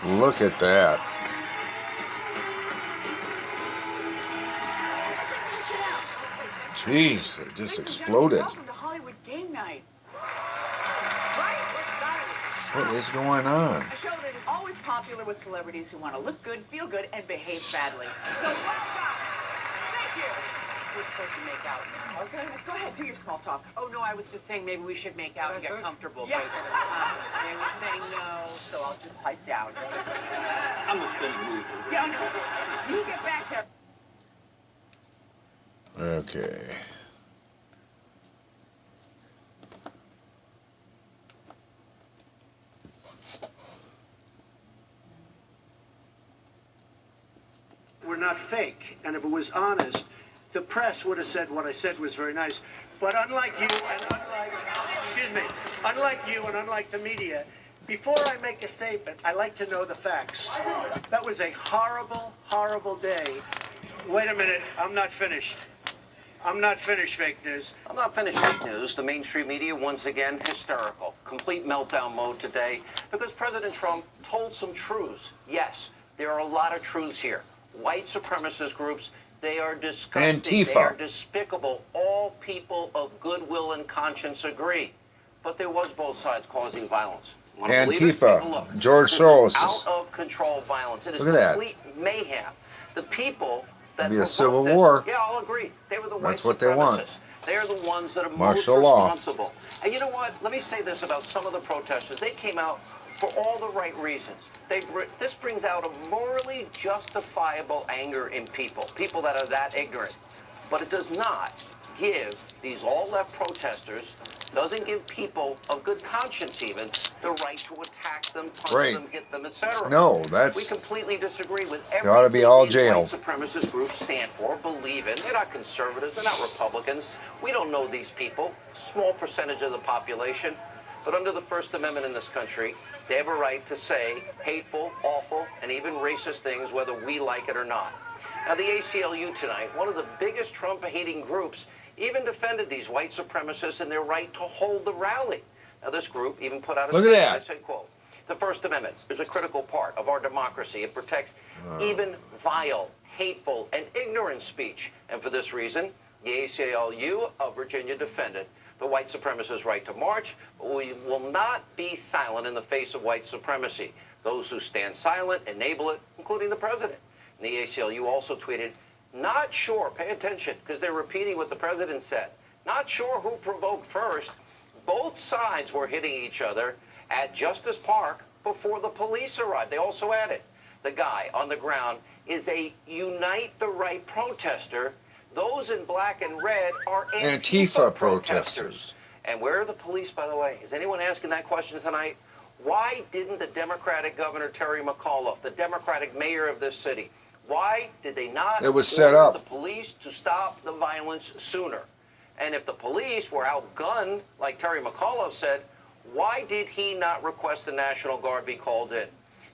Look at that. Jeez, it just exploded. Welcome to Hollywood Game Night. What is going on? A show that is always popular with celebrities who want to look good, feel good, and behave badly. So welcome. Thank you. We're supposed to make out now. Okay, go ahead, do your small talk. Oh, no, I was just saying maybe we should make out and get comfortable. Yeah. They were saying no, so I'll just pipe down. I'm gonna spend the movie. Yeah, you get back there. Okay. We're not fake, and if it was honest, the press would have said what I said was very nice. But unlike you and unlike the media, before I make a statement, I like to know the facts. That was a horrible, horrible day. Wait a minute, I'm not finished. I'm not finished, fake news. I'm not finished fake news. The mainstream media, once again, hysterical. Complete meltdown mode today because President Trump told some truths. Yes, there are a lot of truths here. White supremacist groups, they are disgusting. Antifa. They are despicable. All people of goodwill and conscience agree. But there was both sides causing violence. Wanna believe it? Take a look. Antifa. George This Soros. is out of control violence. It is Look at that. complete mayhem. The people that It'll be a provoked civil this- war. Yeah, I'll agree. They were the That's white what they want. supremacists. They're the ones that are Martial most law. responsible. And you know what? Let me say this about some of the protesters. They came out for all the right reasons. This brings out a morally justifiable anger in people that are that ignorant. But it does not give these all-left protesters, doesn't give people of good conscience even, the right to attack them, punch them, hit them, etc. No, We that's... completely disagree with They ought to be all everything these jailed. white supremacist groups stand for, believe in. They're not conservatives. They're not Republicans. We don't know these people. Small percentage of the population. But under the First Amendment in this country, they have a right to say hateful, awful, and even racist things, whether we like it or not. Now, the ACLU tonight, one of the biggest Trump-hating groups, even defended these white supremacists and their right to hold the rally. Now, this group even put out a Look at statement. that. I said, quote, "The First Amendment is a critical part of our democracy. It protects even vile, hateful, and ignorant speech. And for this reason, the ACLU of Virginia defended the white supremacists' right to march, but we will not be silent in the face of white supremacy. Those who stand silent enable it, including the president." And the ACLU also tweeted, "Not sure," pay attention, because they're repeating what the president said, "not sure who provoked first. Both sides were hitting each other at Justice Park before the police arrived." They also added, "The guy on the ground is a Unite the Right protester. Those in black and red are Antifa protesters." And where are the police, by the way? Is anyone asking that question tonight? Why didn't the Democratic Governor Terry McAuliffe, the Democratic mayor of this city, why did they not It was set order up. the police to stop the violence sooner? And if the police were outgunned, like Terry McAuliffe said, why did he not request the National Guard be called in?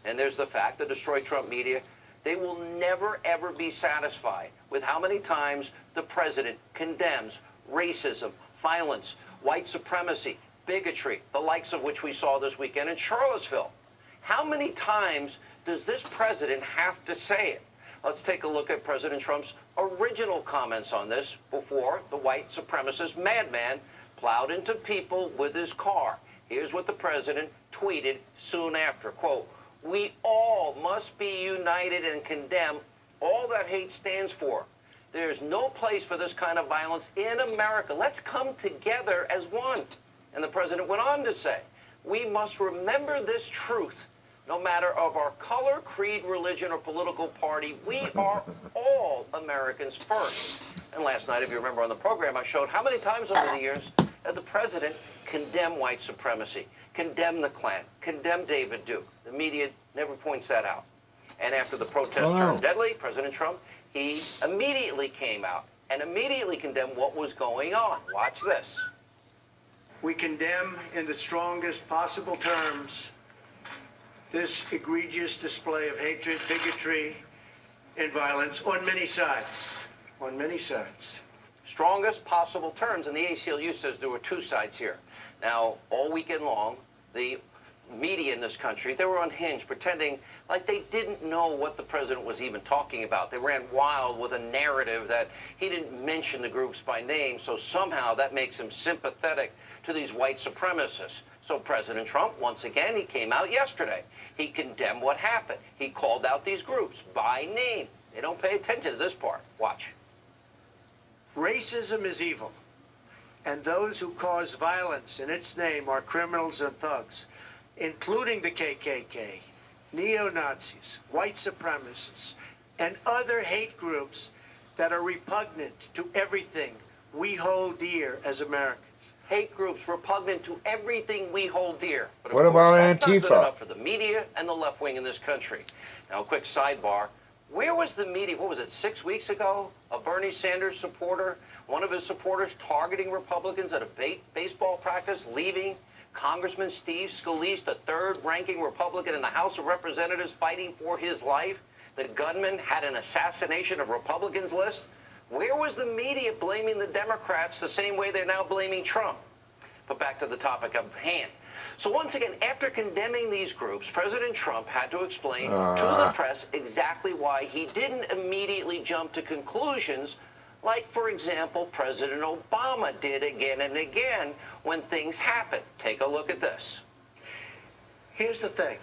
And there's the fact, the Destroy Trump media, they will never, ever be satisfied with how many times the president condemns racism, violence, white supremacy, bigotry, the likes of which we saw this weekend in Charlottesville. How many times does this president have to say it? Let's take a look at President Trump's original comments on this before the white supremacist madman plowed into people with his car. Here's what the president tweeted soon after, quote, "We all must be united and condemn all that hate stands for. There's no place for this kind of violence in America. Let's come together as one." And the president went on to say, "We must remember this truth. No matter of our color, creed, religion, or political party, we are all Americans first." And last night, if you remember on the program, I showed how many times over the years that the president condemned white supremacy, condemned the Klan, condemned David Duke. The media never points that out. And after the protest turned deadly, President Trump, he immediately came out and immediately condemned what was going on. Watch this. We condemn in the strongest possible terms this egregious display of hatred, bigotry, and violence on many sides. On many sides. Strongest possible terms, and the ACLU says there were two sides here. Now, all weekend long, the media in this country, they were unhinged, pretending Like they didn't know what the president was even talking about. They ran wild with a narrative that he didn't mention the groups by name, so somehow that makes him sympathetic to these white supremacists. So President Trump, once again, he came out yesterday. He condemned what happened. He called out these groups by name. They don't pay attention to this part. Watch. Racism is evil, and those who cause violence in its name are criminals and thugs, including the KKK, neo-Nazis, white supremacists, and other hate groups that are repugnant to everything we hold dear as Americans. Hate groups repugnant to everything we hold dear. But of What course, about that's not good Antifa? enough for the media and the left wing in this country. Now, a quick sidebar. Where was the media, what was it, 6 weeks ago? A Bernie Sanders supporter, one of his supporters targeting Republicans at a baseball practice, leaving Congressman Steve Scalise, the third-ranking Republican in the House of Representatives, fighting for his life. The gunman had an assassination of Republicans list. Where was the media blaming the Democrats the same way they're now blaming Trump? But back to the topic of hand. So once again, after condemning these groups, President Trump had to explain to the press exactly why he didn't immediately jump to conclusions like, for example, President Obama did again and again when things happen. Take a look at this. Here's the thing.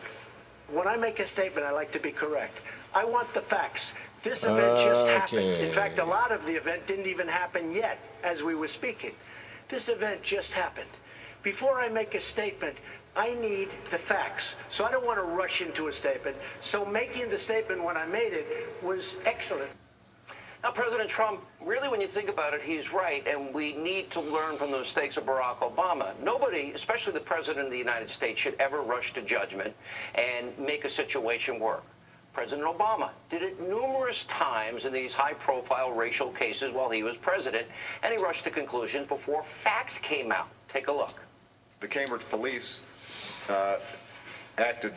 When I make a statement, I like to be correct. I want the facts. This event just happened. In fact, a lot of the event didn't even happen yet as we were speaking. This event just happened. Before I make a statement, I need the facts. So I don't want to rush into a statement. So making the statement when I made it was excellent. Now, President Trump, really, when you think about it, he's right, and we need to learn from the mistakes of Barack Obama. Nobody, especially the President of the United States, should ever rush to judgment and make a situation work. President Obama did it numerous times in these high-profile racial cases while he was president, and he rushed to conclusions before facts came out. Take a look. The Cambridge police acted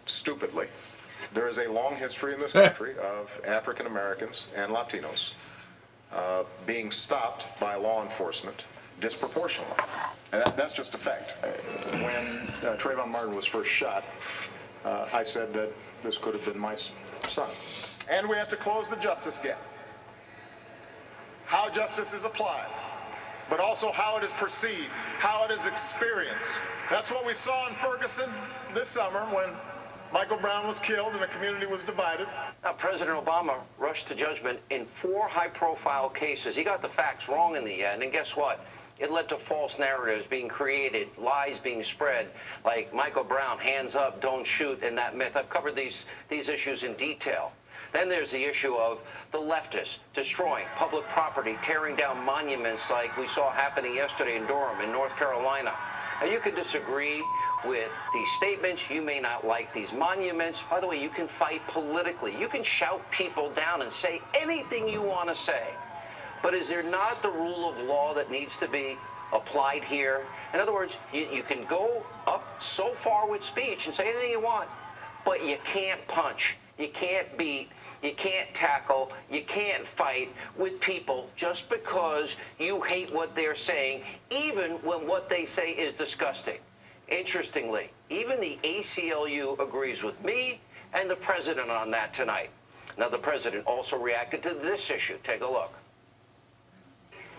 stupidly. There is a long history in this country of African Americans and Latinos being stopped by law enforcement disproportionately. And that's just a fact. When Trayvon Martin was first shot, I said that this could have been my son. And we have to close the justice gap. How justice is applied, but also how it is perceived, how it is experienced. That's what we saw in Ferguson this summer when Michael Brown was killed and the community was divided. Now, President Obama rushed to judgment in 4 high-profile cases. He got the facts wrong in the end, and guess what? It led to false narratives being created, lies being spread, like Michael Brown, hands up, don't shoot, and that myth. I've covered these issues in detail. Then there's the issue of the leftists destroying public property, tearing down monuments like we saw happening yesterday in Durham in North Carolina. Now, you can disagree with these statements. You may not like these monuments. By the way, you can fight politically. You can shout people down and say anything you want to say. But is there not the rule of law that needs to be applied here? In other words, you can go up so far with speech and say anything you want, but you can't punch, you can't beat, you can't tackle, you can't fight with people just because you hate what they're saying, even when what they say is disgusting. Interestingly, even the ACLU agrees with me and the president on that tonight. Now, the president also reacted to this issue. Take a look.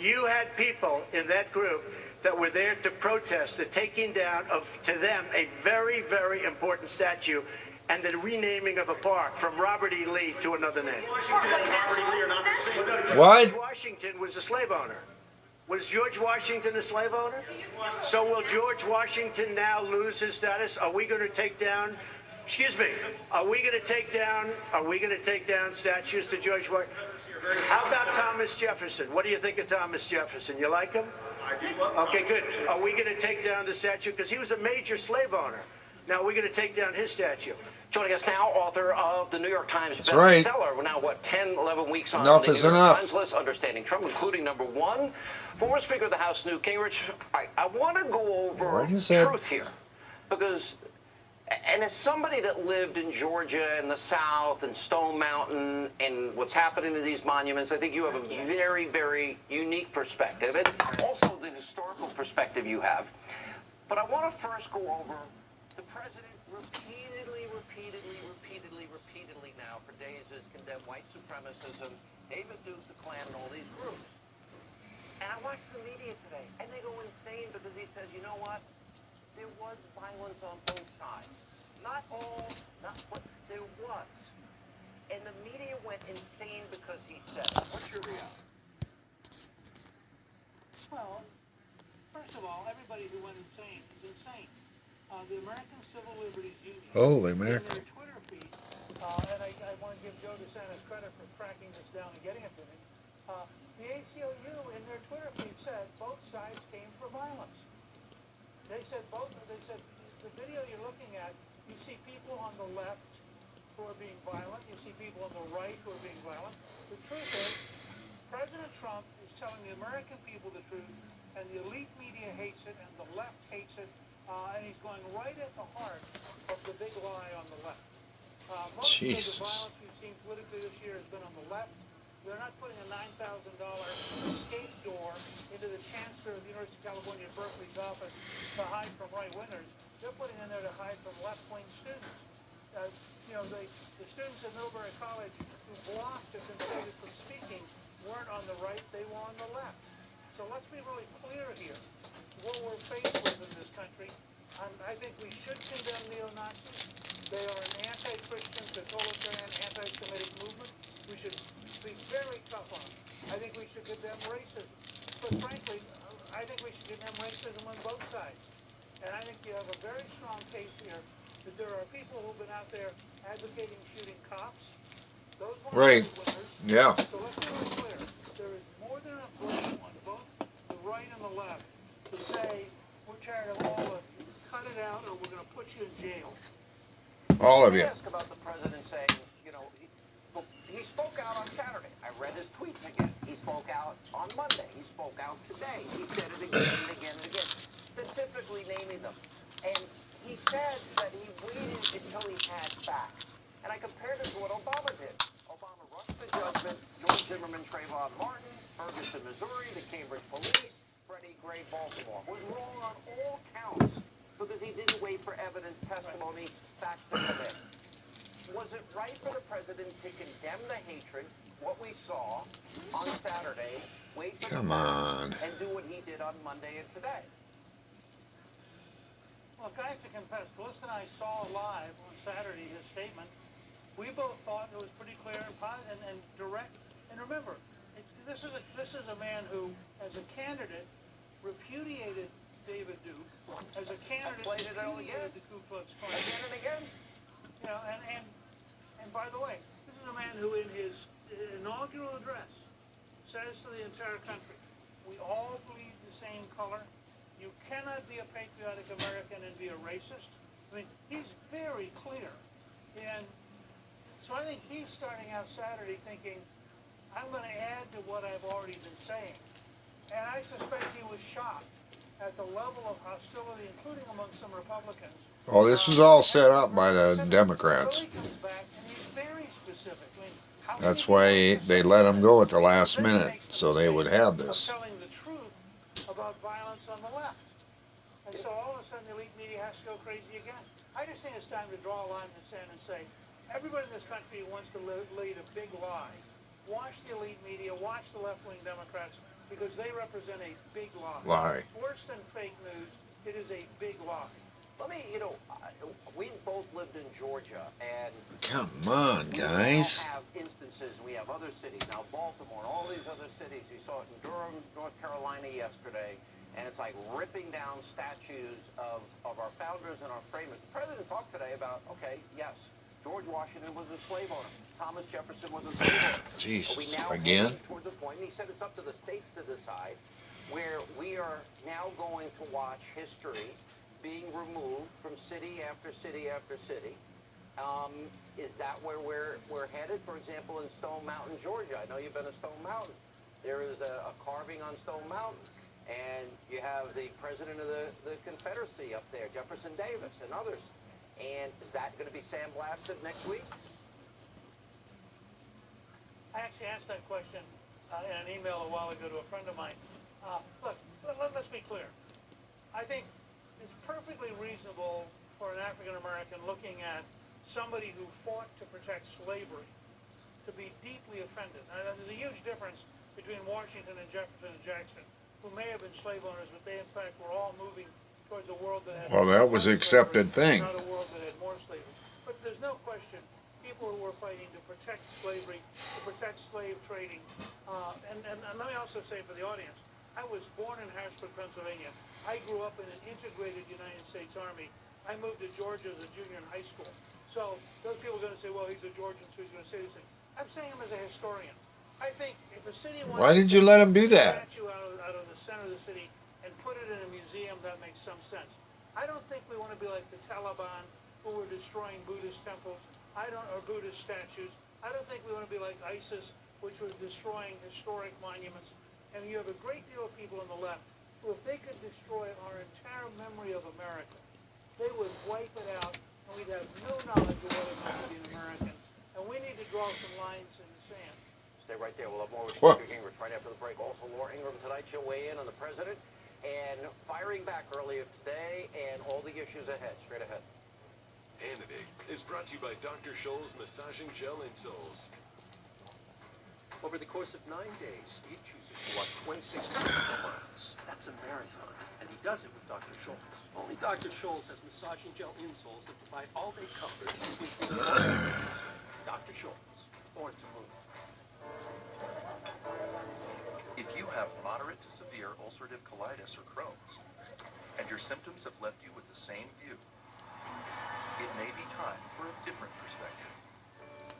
You had people in that group that were there to protest the taking down of, to them, a very, very important statue and the renaming of a park from Robert E. Lee to another name. What? George Washington was a slave owner. Was George Washington a slave owner? So will George Washington now lose his status? Are we going to take down, excuse me, are we going to take down statues to George Washington? How about Thomas Jefferson? What do you think of Thomas Jefferson? You like him? Okay, good. Are we going to take down the statue? Because he was a major slave owner. Now we're going to take down his statue. Joining us now, author of the New York Times That's right. bestseller. We're now, what, 10, 11 weeks on Enough the is New York enough. Times list, Understanding Trump, including #1, former Speaker of the House, Newt Gingrich. I want to go over What you said. truth here, because, and as somebody that lived in Georgia and the South and Stone Mountain and what's happening to these monuments, I think you have a very, very unique perspective, and also the historical perspective you have. But I want to first go over the president repeatedly now for days has condemned white supremacism, David Duke, the Klan, and all these groups. And I watched the media today, and they go insane because he says, you know what? There was violence on both sides. Not all, but there was. And the media went insane because he said it. What's your reaction? Well, first of all, everybody who went insane is insane. The American Civil Liberties Union, Holy in mackerel. their Twitter feed, and I want to give Joe DeSantis credit for tracking this down and getting it to me, the ACLU in their Twitter feed said both sides came for violence. They said the video you're looking at, you see people on the left who are being violent, you see people on the right who are being violent. The truth is, President Trump is telling the American people the truth, and the elite media hates it, and the left hates it, and he's going right at the heart of the big lie on the left. Most of the violence we've seen politically this year has been on the left. They're not putting a $9,000 escape door into the chancellor of the University of California, Berkeley's office to hide from right-wingers. They're putting in there to hide from left-wing students. The students at Millbury College who blocked the conservatives from speaking weren't on the right, they were on the left. So let's be really clear here. What we're faced with in this country, I think we should condemn neo-Nazis. They are an anti-Christian, totalitarian, anti-Semitic movement. We should be very tough on them. I think we should condemn racism. But frankly, I think we should condemn racism on both sides. And I think you have a very strong case here that there are people who've been out there advocating shooting cops. Those weren't Right. winners. Yeah. So let's be really clear. There is more than enough blame on both the right and the left to say we're tired of all of you. Cut it out or we're going to put you in jail. All of you. Ask about the president saying, he spoke out on Saturday. I read his tweets again. He spoke out on Monday. He spoke out today. He said it again and again and again, specifically naming them. And he said that he waited until he had facts. And I compared it to what Obama did. Obama rushed to judgment. George Zimmerman, Trayvon Martin, Ferguson, Missouri, the Cambridge Police, Freddie Gray, Baltimore. Was wrong on all counts because he didn't wait for evidence, testimony, facts to come in. Was it right for the president to condemn the hatred, what we saw on Saturday, wait for Come the on. and do what he did on Monday and today? Look, I have to confess, Melissa and I saw live on Saturday his statement. We both thought it was pretty clear and direct. And remember, this is a man who, as a candidate, repudiated David Duke. As a candidate, repudiated the Ku Klux Klan. Again and again. And by the way, this is a man who, in his inaugural address, says to the entire country, we all bleed the same color. You cannot be a patriotic American and be a racist. I mean, he's very clear. And so I think he's starting out Saturday thinking, I'm going to add to what I've already been saying. And I suspect he was shocked at the level of hostility, including among some Republicans. Oh, this was all set up by the Democrats. That's why they let him go at the last minute, so they would have this. Telling the truth about violence on the left. And so all of a sudden the elite media has to go crazy again. I just think it's time to draw a line in the sand and say, everybody in this country who wants to lead a big lie, watch the elite media, watch the left-wing Democrats, because they represent a big lie. Worse than fake news, it is a big lie. Let me, we both lived in Georgia, and Come on, guys. we have instances, we have other cities, now Baltimore, all these other cities. You saw it in Durham, North Carolina yesterday, and it's like ripping down statues of our founders and our framers. The president talked today about, okay, yes, George Washington was a slave owner. Thomas Jefferson was a slave owner. Jesus, Are we now again? heading towards the point, and he said it's up to the states to decide, where we are now going to watch history being removed from city after city after city. Is that where we're headed? For example, in Stone Mountain, Georgia. I know you've been to Stone Mountain. There is a carving on Stone Mountain. And you have the president of the Confederacy up there, Jefferson Davis, and others. And is that going to be sandblasted next week? I actually asked that question in an email a while ago to a friend of mine. Look, let's be clear. I think it's perfectly reasonable for an African American looking at somebody who fought to protect slavery to be deeply offended. Now, there's a huge difference between Washington and Jefferson and Jackson, who may have been slave owners, but they in fact were all moving towards a world that had Well, that was an less slavery, accepted thing. not a world that had more slavery. But there's no question, people who were fighting to protect slavery, to protect slave trading, and let me also say for the audience, I was born in Harrisburg, Pennsylvania. I grew up in an integrated United States Army. I moved to Georgia as a junior in high school. So those people are going to say, well, he's a Georgian, so he's going to say this thing. I'm saying him as a historian. I think if a city wants Why did you let him do to that? statue out of the center of the city and put it in a museum, that makes some sense. I don't think we want to be like the Taliban, who were destroying Buddhist temples, or Buddhist statues. I don't think we want to be like ISIS, which was destroying historic monuments. And you have a great deal of people on the left who, if they could destroy our entire memory of America, they would wipe it out, and we'd have no knowledge of what it meant to be an American. And we need to draw some lines in the sand. Stay right there. We'll have more with What? Speaker Gingrich right after the break. Also, Laura Ingraham tonight. She'll weigh in on the president and firing back earlier today and all the issues ahead. Straight ahead. Hannity is brought to you by Dr. Scholl's Massaging Gel Insoles. Over the course of 9 days, Steve chooses to walk 26 miles. That's a marathon, and he does it with Dr. Scholl's. Only Dr. Scholl's has massaging gel insoles that provide all-day comfort. Dr. Scholl's, born to move. If you have moderate to severe ulcerative colitis or Crohn's, and your symptoms have left you with the same view, it may be time for a different perspective.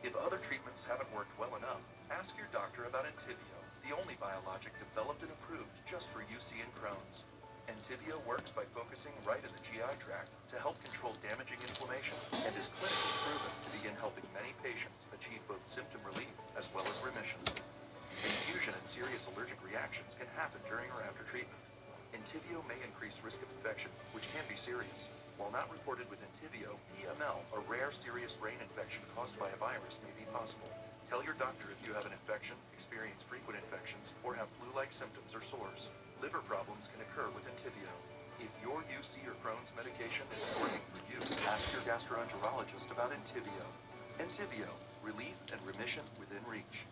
If other treatments haven't worked well enough, ask your doctor about Entyvio, the only biologic developed and approved just for UC and Crohn's. Entyvio works by focusing right in the GI tract to help control damaging inflammation and is clinically proven to begin helping many patients achieve both symptom relief as well as remission. Infusion and serious allergic reactions can happen during or after treatment. Entyvio may increase risk of infection, which can be serious. While not reported with Entyvio, PML, a rare serious brain infection caused by a virus, may be possible. Tell your doctor if you have an infection, experience frequent infections, or have flu-like symptoms or sores. Liver problems can occur with Entyvio. If your UC or Crohn's medication isn't working for you, ask your gastroenterologist about Entyvio. Entyvio, relief and remission within reach.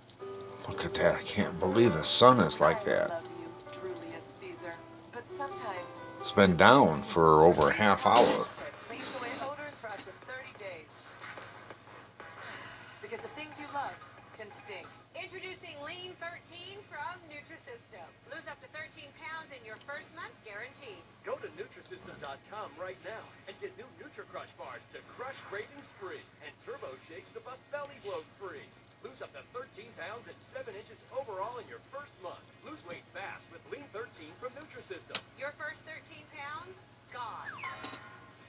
Look at that. I can't believe the sun is like that. I love you, Julius Caesar, but sometimes It's been down for over a half hour. cleans away odors for up to 30 days. Because the things you love can stink. Introducing Lean 13 from Nutrisystem. Lose up to 13 pounds in your first month, guaranteed. Go to Nutrisystem.com right now and get new NutriCrush bars to crush cravings free and Turbo Shakes to bust belly bloat free. Lose up to 13 pounds and 7 inches overall in your first month. Lose weight fast with Lean 13 from Nutrisystem. Your first 13 pounds, gone.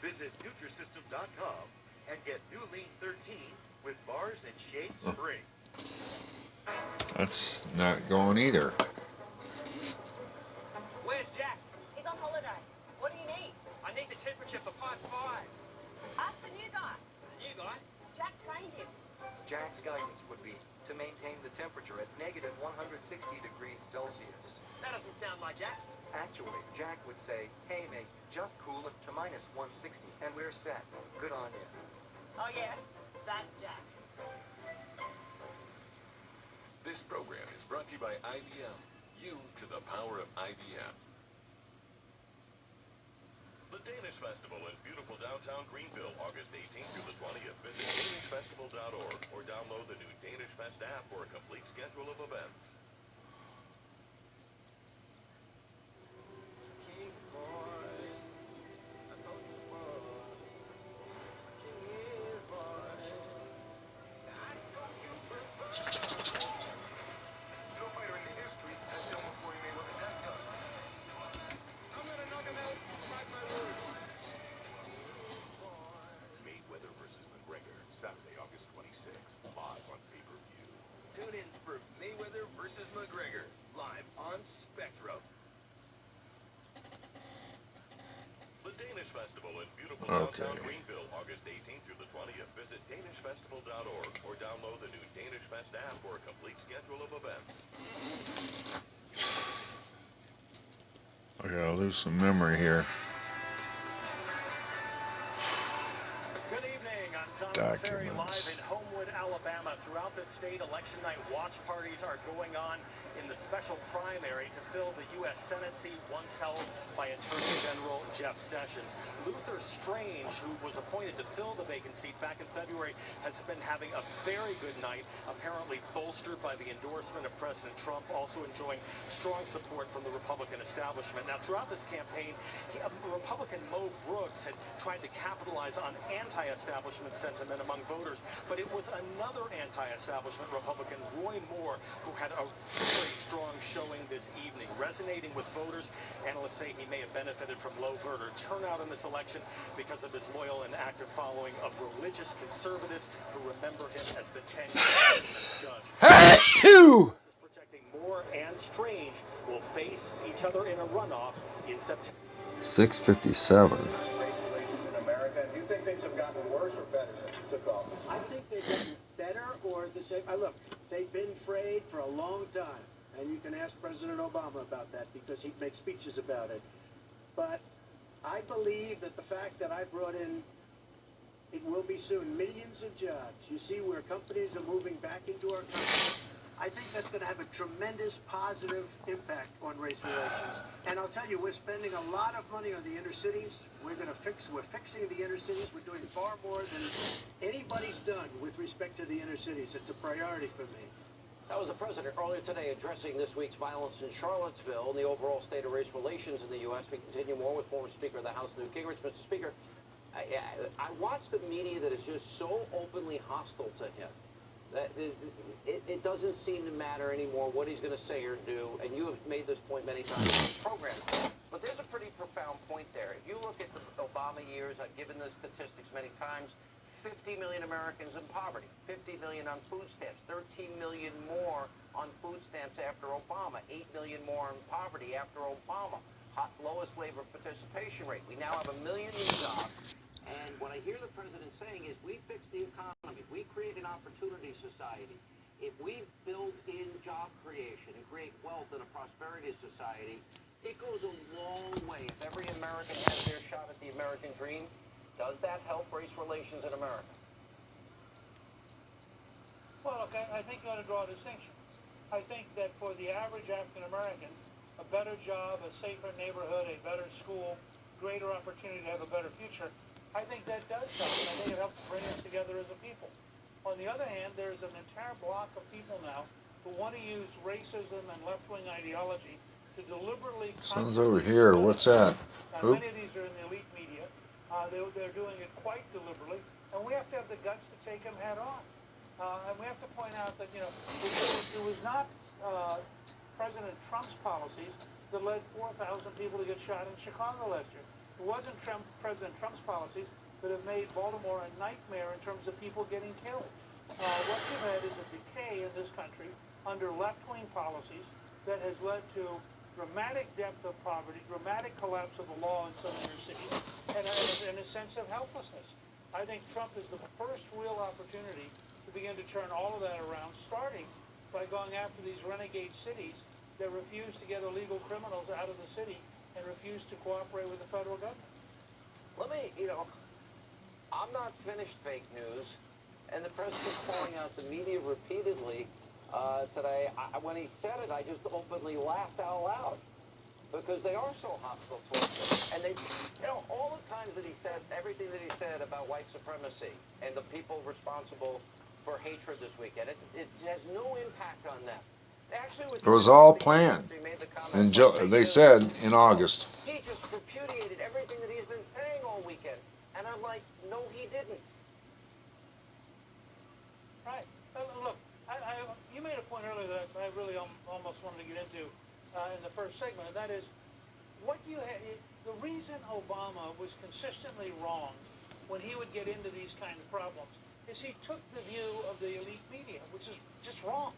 Visit Nutrisystem.com and get new Lean 13 with bars and shakes free. That's not going either. Where's Jack? He's on holiday. What do you need? I need the temperature for part 5. Ask the new guy. You guy? Jack trained him. Jack's guidance would be to maintain the temperature at negative 160 degrees Celsius. That doesn't sound like Jack. Actually, Jack would say, hey mate, just cool it to minus 160 and we're set. Good on you. Oh yeah, that's Jack. This program is brought to you by IBM. You to the power of IBM. The Danish Festival in beautiful downtown Greenville, August 18th through the 20th. Visit danishfestival.org or download the new Danish Fest app for a complete schedule of events. Mayweather versus McGregor, Saturday, August 26th, live on pay-per-view. Tune in for Mayweather versus McGregor, live on Spectrum. The Danish Festival in beautiful Okay. downtown Greenville, August 18th through the 20th. Visit danishfestival.org or download the new Danish Fest app for a complete schedule of events. I gotta lose some memory here. Very live documents. in Homewood, Alabama. Throughout the state, election night watch parties are going on in the special primary to fill the U.S. Senate seat once held by Attorney General Jeff Sessions. Luther Strange, who was appointed to fill the vacant seat back in February, has been having a very good night, apparently bolstered by the endorsement of President Trump, also enjoying strong support from the Republican establishment. Now, throughout this campaign, Republican Mo Brooks had tried to capitalize on anti-establishment sentiment among voters, but it was another anti-establishment Republican, Roy Moore, who had a very strong showing this evening, resonating with voters. Analysts say he may have benefited from low voter turnout in this election because of his loyal and active following of religious conservatives who remember him as the 10-year judge. Hey-hoo! Projecting Moore and Strange will face each other in a runoff in September. 6:57. Race relations in America. Do you think things have gotten worse or better since you took office? I think they've gotten better or the same. Look, they've been frayed for a long time, and you can ask President Obama about that because he makes speeches about it. But I believe that the fact that I brought in, it will be soon, millions of jobs. You see where companies are moving back into our country. I think that's going to have a tremendous positive impact on race relations. And I'll tell you, we're spending a lot of money on the inner cities. We're fixing the inner cities. We're doing far more than anybody's done with respect to the inner cities. It's a priority for me. That was the president earlier today addressing this week's violence in Charlottesville and the overall state of race relations in the U.S. We continue more with former Speaker of the House, Newt Gingrich. Mr. Speaker, I watched the media that is just so openly hostile to him. That it doesn't seem to matter anymore what he's going to say or do, and you have made this point many times in the program. But there's a pretty profound point there. If you look at the Obama years, I've given the statistics many times, 50 million Americans in poverty, 50 million on food stamps, 13 million more on food stamps after Obama, 8 million more in poverty after Obama, lowest labor participation rate. We now have 1 million new jobs. And what I hear the president saying is we fix the economy, we create an opportunity society. If we build in job creation and create wealth in a prosperity society, it goes a long way. If every American has their shot at the American dream, does that help race relations in America? Well, look, I think you ought to draw a distinction. I think that for the average African American, a better job, a safer neighborhood, a better school, greater opportunity to have a better future, I think that does help. I think it helps bring us together as a people. On the other hand, there's an entire block of people now who want to use racism and left-wing ideology to deliberately... Sounds over here. What's that? Now, many of these are in the elite media. They're doing it quite deliberately, and we have to have the guts to take them head on. And we have to point out that, you know, it was not President Trump's policies that led 4,000 people to get shot in Chicago last year. It wasn't President Trump's policies that have made Baltimore a nightmare in terms of people getting killed. What you've had is a decay in this country under left-wing policies that has led to dramatic depth of poverty, dramatic collapse of the law in some inner cities, and a sense of helplessness. I think Trump is the first real opportunity to begin to turn all of that around, starting by going after these renegade cities that refuse to get illegal criminals out of the city and refuse to cooperate with the federal government. Let me, I'm not finished fake news, and the president's calling out the media repeatedly today. When he said it, I just openly laughed out loud because they are so hostile towards him. And they, all the times that he said, everything that he said about white supremacy and the people responsible for hatred this weekend, it has no impact on them. It was all planned. And they said in August. He just repudiated everything that he's been saying all weekend. And I'm like, no, he didn't. Right. Look, you made a point earlier that I really almost wanted to get into in the first segment, and that is, the reason Obama was consistently wrong when he would get into these kind of problems is he took the view of the elite media, which is just wrong.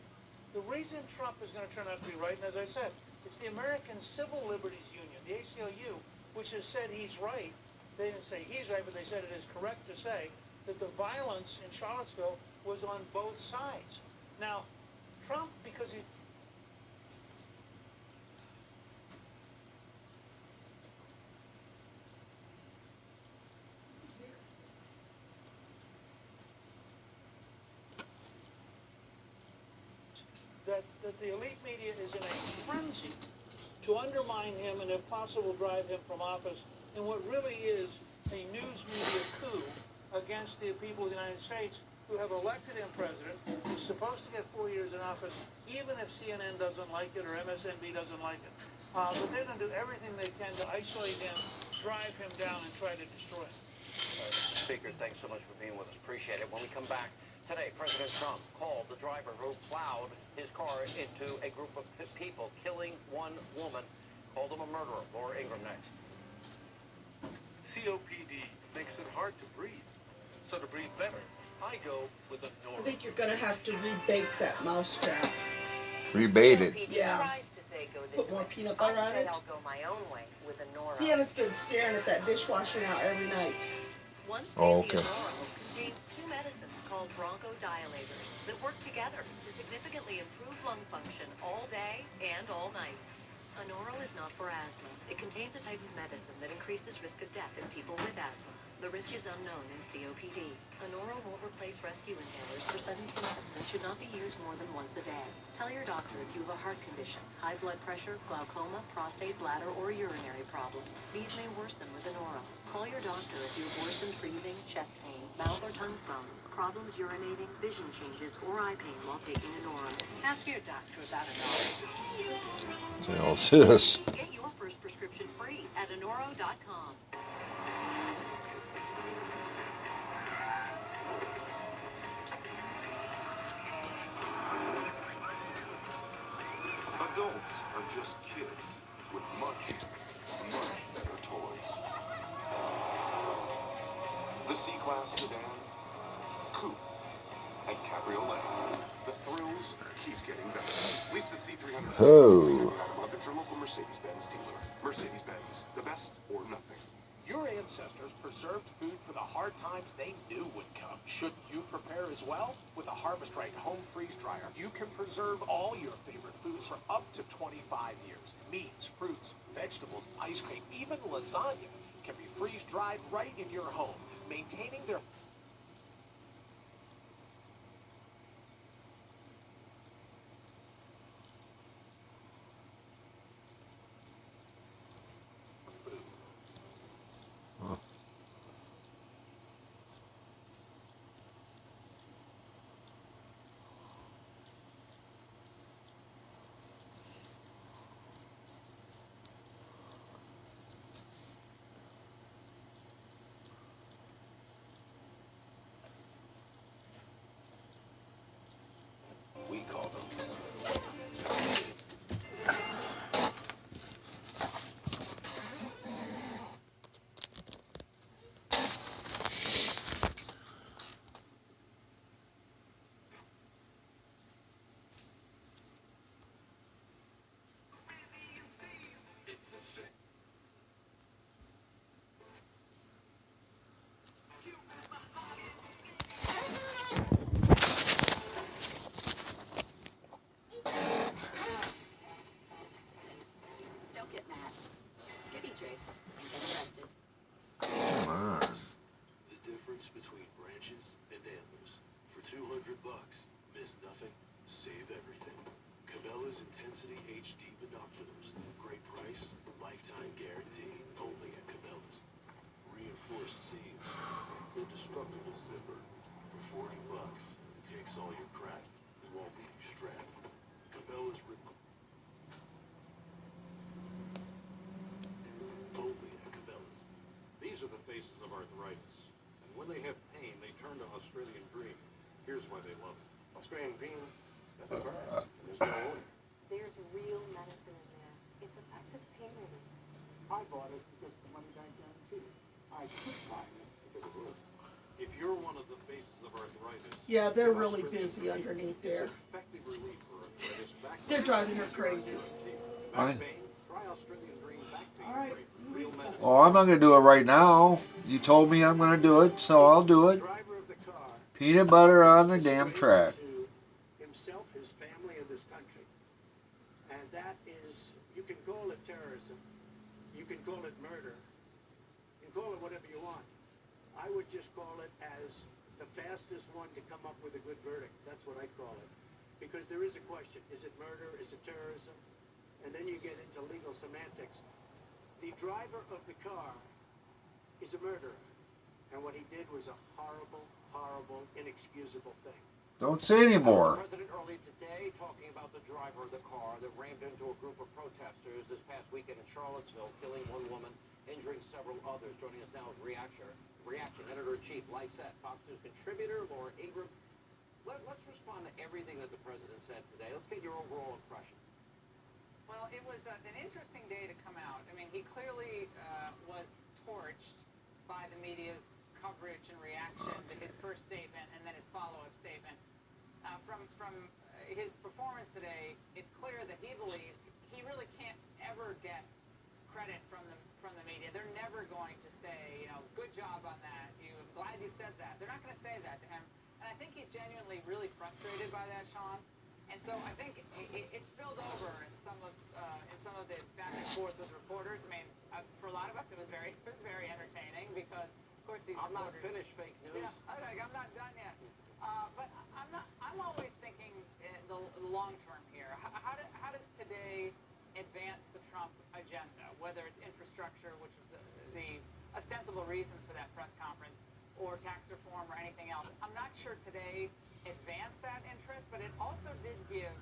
The reason Trump is going to turn out to be right, and as I said, it's the American Civil Liberties Union, the ACLU, which has said he's right. They didn't say he's right, but they said it is correct to say that the violence in Charlottesville was on both sides. Now, Trump, because he... that the elite media is in a frenzy to undermine him and, if possible, drive him from office in what really is a news media coup against the people of the United States who have elected him president, who's supposed to get 4 years in office, even if CNN doesn't like it or MSNBC doesn't like it. But they're going to do everything they can to isolate him, drive him down, and try to destroy him. Speaker, thanks so much for being with us. Appreciate it. When we come back today, President Trump called the driver who plowed his car into a group of people, killing one woman, called him a murderer. Laura Ingram next. COPD makes it hard to breathe. So to breathe better, I go with a I Nora. think you're going to have to rebake that mousetrap. Rebate it. Yeah. Put more peanut butter on it. I'll go my own way with a Nora. Sienna's been staring at that dishwasher now every night. Oh, okay. Contains two medicines called bronchodilators that work together to significantly improve lung function all day and all night. Anoro is not for asthma. It contains a type of medicine that increases risk of death in people with asthma. The risk is unknown in COPD. Anoro won't replace rescue inhalers for sudden symptoms and should not be used more than once a day. Tell your doctor if you have a heart condition, high blood pressure, glaucoma, prostate, bladder, or urinary problems. These may worsen with Anoro. Call your doctor if you have worsened breathing, chest pain, mouth or tongue swelling, problems urinating, vision changes, or eye pain while taking Anoro. Ask your doctor about Anoro. What the hell is this? Get your first prescription free at Anoro.com. Adults are just kids with much, much better toys. The C-Class sedan, coupe, and cabriolet. The thrills keep getting better. Lease the C300 Oh. at your local Mercedes-Benz dealer. Mercedes-Benz, the best or nothing. Your ancestors preserved food for the hard times they knew would come. Shouldn't you prepare as well? With a Harvest Right home freeze dryer, you can preserve all your favorite foods for up to 25 years. Meats, fruits, vegetables, ice cream, even lasagna can be freeze-dried right in your home, maintaining their food. We call them Don't get mad. Get EJ and get arrested. Come on. The difference between branches and antlers. For $200, miss nothing, save everything. Cabela's Intensity HD binoculars. Great price, lifetime guarantee. Only at Cabela's. Reinforced seams. Indestructible zipper. For $40, takes all your crap. Won't leave you strapped. Cabela's only at Cabela's. These are the faces of arthritis. And when they have pain, they turn to Australian Green. Here's why they love it. Australian Green, that's a brand. And there's no order. There's real medicine in there. It's effective pain relief. I bought it because the money back guarantee. I keep buying it because it works. If you're one of the faces of arthritis, Yeah, they're really busy underneath there. effective relief for arthritis, back They're driving her crazy. Fine. pain, try Australian Green back pain. All right. Real medicine. Oh, I'm not going to do it right now. You told me I'm going to do it, so I'll do it. Driver of the car Peanut butter on the damn track. to himself, his family, and this country. And that is, you can call it terrorism, you can call it murder, you can call it whatever you want. I would just call it as the fastest one to come up with a good verdict. That's what I call it. because there is a question. Is it murder? Is it terrorism? And then you get into legal semantics. The driver of the car is a murderer. And what he did was a horrible, horrible, inexcusable thing. Don't say anymore. The president earlier today talking about the driver of the car that rammed into a group of protesters this past weekend in Charlottesville, killing one woman, injuring several others. Joining us now is Reaction Editor-in-Chief, Lysette, Fox News contributor, Laura Ingram. Let's respond to everything that the president said today. Let's get your overall impression. Well, it was an interesting day to come out. I mean, he clearly was torched by the media's coverage and reaction to his first statement and then his follow-up statement. From his performance today, it's clear that he believes he really can't ever get credit from the media. They're never going to say, good job on that. I'm glad you said that. They're not going to say that to him. And I think he's genuinely really frustrated by that, Sean. And so I think it spilled over in some of the back and forth with reporters. I mean, for a lot of us, it was very entertaining because, of course, these I'm not reporters, finished, fake news. Yeah, I'm not done yet. But I'm always thinking the long term here. How does today advance the Trump agenda, whether it's infrastructure, which is the ostensible reason for that press conference, or tax reform or anything else? I'm not sure today advanced that interest, but it also did give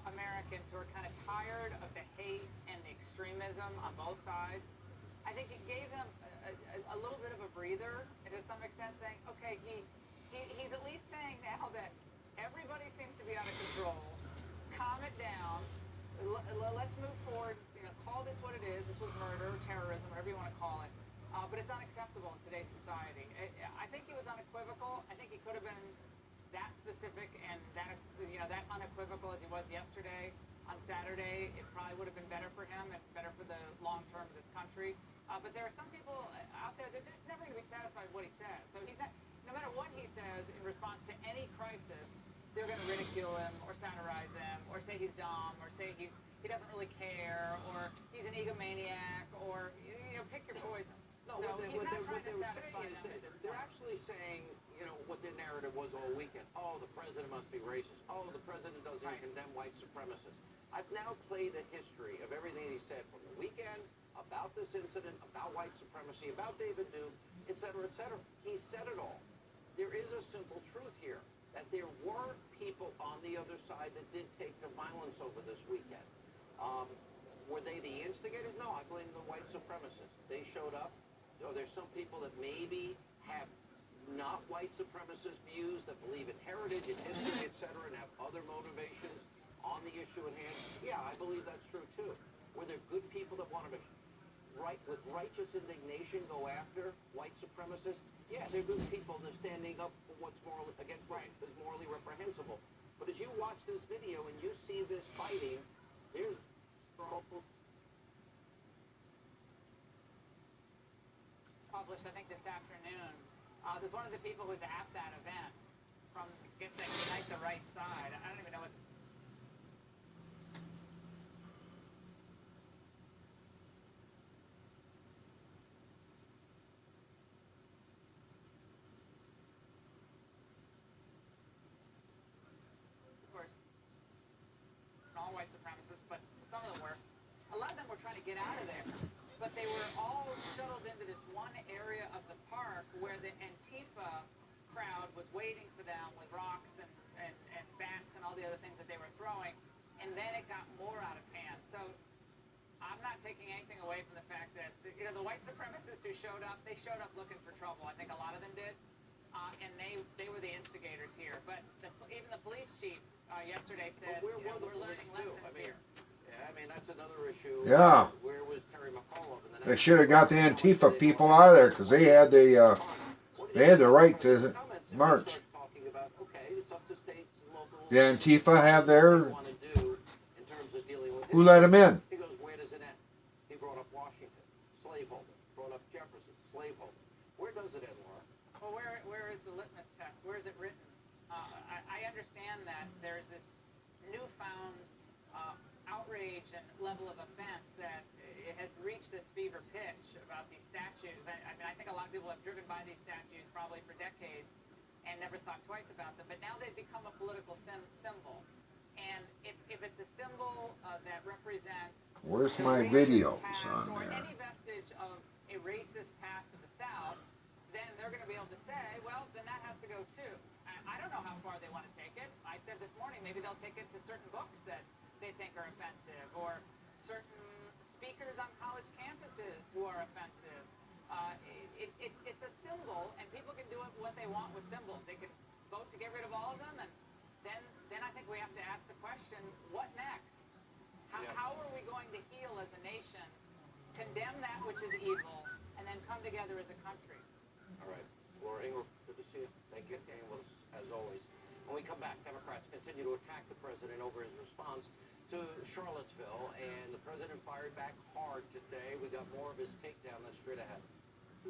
Americans who are kind of tired of the hate and the extremism on both sides, I think it gave them a little bit of a breather, to some extent, saying, okay, he's at least saying now that everybody seems to be out of control. Calm it down. Let's move forward. Call this what it is. This was murder, terrorism, whatever you want to call it. But it's unacceptable in today's society. I think he was unequivocal. I think he could have been that specific and that unequivocal as he was yesterday. On Saturday, it probably would have been better for him and better for the long term of this country. But there are some people out there that they're never going to be satisfied with what he says. So he's not, no matter what he says in response to any crisis, they're going to ridicule him or satirize him or say he's dumb or say he doesn't really care or he's an egomaniac or pick your poison. No, So what he's not they trying to were satisfy saying them. is they're actually saying, what their narrative was all weekend. Oh, the president must be racist. Oh, the president doesn't condemn white supremacists. I've now played the history of everything he said from the weekend, about this incident, about white supremacy, about David Duke, et cetera, et cetera. He said it all. There is a simple truth here, that there were people on the other side that did take to violence over this weekend. Were they the instigators? No, I blame the white supremacists. They showed up. There's some people that maybe have not white supremacist views, that believe in heritage and history, et cetera, and have other motivations on the issue at hand. Yeah, I believe that's true, too. Were there good people that wanted to, with righteous indignation, go after white supremacists? Yeah, they're good people. They're standing up for what's morally against right, is morally reprehensible. But as you watch this video and you see this fighting, there's published, I think, this afternoon. There's one of the people who's at that event from Unite the Right Side. I don't even know what. Of course, all white supremacists, but some of them were. A lot of them were trying to get out of there. But they were all shuttled into this one area of the park where the Antifa crowd was waiting for them with rocks and bats and all the other things that they were throwing. And then it got more out of hand. So I'm not taking anything away from the fact that, the white supremacists who showed up, they showed up looking for trouble. I think a lot of them did. And they were the instigators here. But even the police chief yesterday said, we're learning lessons here. Yeah, I mean, that's another issue. Yeah. Where was Terry McAuliffe? They should have got the Antifa people out of there because they had the right to march. The Antifa have their. Who let them in? He goes, where does it end? He brought up Washington, slaveholder. Brought up Jefferson, slaveholder. Where does it end, Laura? Well, where is the litmus test? Where is it written? I understand that there's this newfound outrage and level of offense that it has reached this fever pitch about these statues. I mean, I think a lot of people have driven by these statues probably for decades. and never thought twice about them. But now they've become a political symbol. And if it's a symbol that represents Where's my videos on or there? any vestige of a racist past of the South, then they're going to be able to say, well, then that has to go too. I don't know how far they want to take it. I said this morning, maybe they'll take it to certain books that they think are offensive, or certain speakers on college campuses who are offensive. It's a symbol, and people can do what they want with symbols. They can vote to get rid of all of them, and then I think we have to ask the question, what next? How are we going to heal as a nation, condemn that which is evil, and then come together as a country? All right. Laura Ingram, good to see you. Thank you. And as always. When we come back, Democrats continue to attack the president over his response to Charlottesville, and the president fired back hard today. We got more of his takedown that's straight ahead.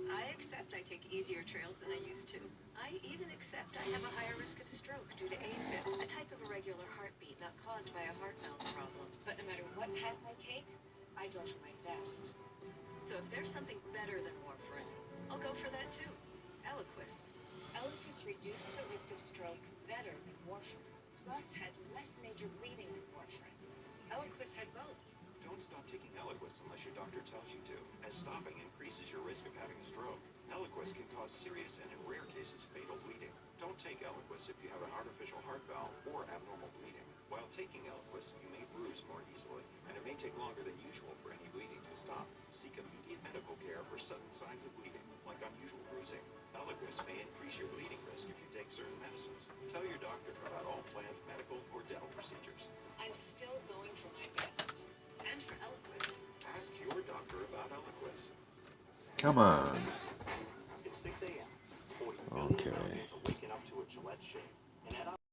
I accept I take easier trails than I used to. I even accept I have a higher risk of stroke due to AFib, a type of irregular heartbeat not caused by a heart valve problem. But no matter what path I take, I go for my best. So if there's something better than warfarin, I'll go for that too. Eliquis. Eliquis reduces the risk of stroke better than warfarin, plus had less major bleeding than warfarin. Eliquis had both. Don't stop taking Eliquis unless your doctor tells you to, as stopping increases your risk of having a stroke. Eliquis can cause serious and, in rare cases, fatal bleeding. Don't take Eliquis if you have an artificial heart valve or abnormal bleeding. While taking Eliquis, you may bruise more easily, and it may take longer than usual for any bleeding to stop. Seek immediate medical care for sudden signs of bleeding, like unusual bruising. Eliquis may increase your bleeding risk if you take certain medicines. Tell your doctor about all planned medical or dental procedures. I'm still going for my best. And for Eliquis. Ask your doctor about Eliquis. Come on.